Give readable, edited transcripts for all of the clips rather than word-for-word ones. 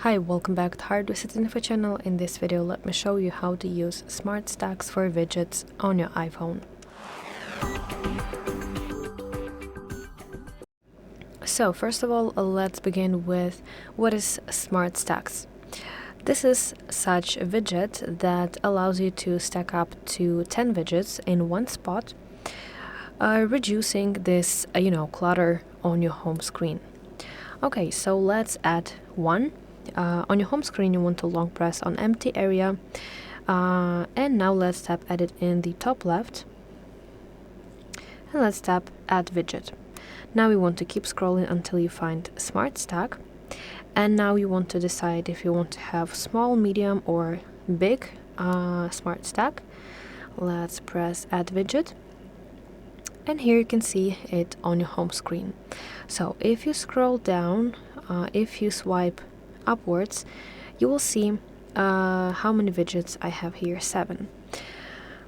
Hi, welcome back to HardReset.Info channel. In this video, let me show you how to use SmartStacks for widgets on your iPhone. So first of all, let's begin with what is SmartStacks. This is such a widget that allows you to stack up to 10 widgets in one spot, reducing this, clutter on your home screen. Okay, so let's add one. On your home screen, you want to long press on empty area, and now let's tap edit in the top left, and let's tap add widget. Now we want to keep scrolling until you find SmartStack, and now you want to decide if you want to have small, medium, or big SmartStack. Let's press add widget, and here you can see it on your home screen. So if you scroll down, if you swipe upwards, you will see how many widgets I have here, 7.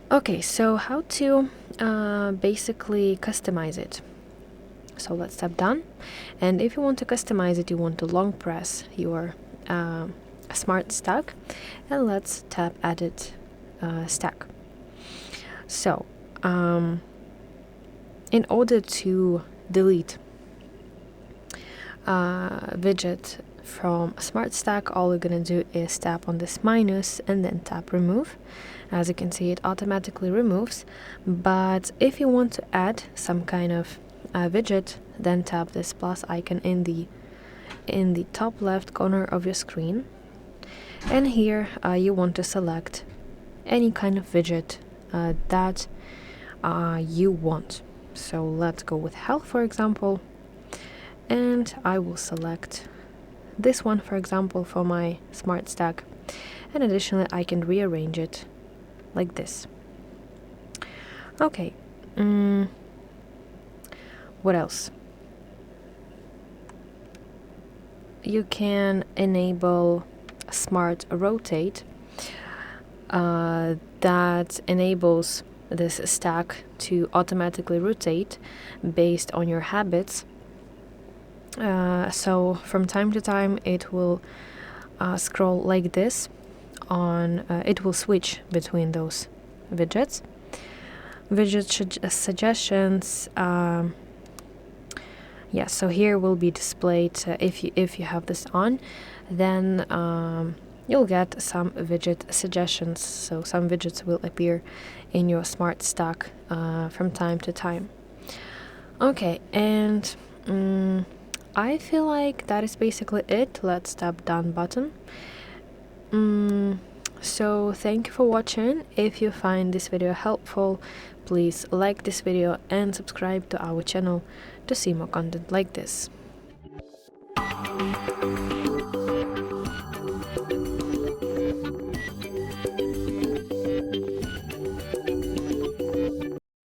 Okay, so how to basically customize it. So let's tap done, and if you want to customize it, you want to long press your SmartStack, and let's tap edit stack. So in order to delete widget from SmartStack, all we're going to do is tap on this minus and then tap remove. As you can see, it automatically removes, but if you want to add some kind of widget, then tap this plus icon in the top left corner of your screen, and here you want to select any kind of widget that you want. So let's go with health, for example, and I will select this one, for example, for my SmartStack, and additionally I can rearrange it like this. Okay, what else? You can enable Smart Rotate, that enables this stack to automatically rotate based on your habits. So from time to time it will scroll like this on it will switch between those widgets. Suggestions, so here will be displayed if you have this on, then you'll get some widget suggestions, so some widgets will appear in your SmartStack from time to time. Okay, and I feel like that is basically it. Let's tap done button. So thank you for watching. If you find this video helpful, please like this video and subscribe to our channel to see more content like this.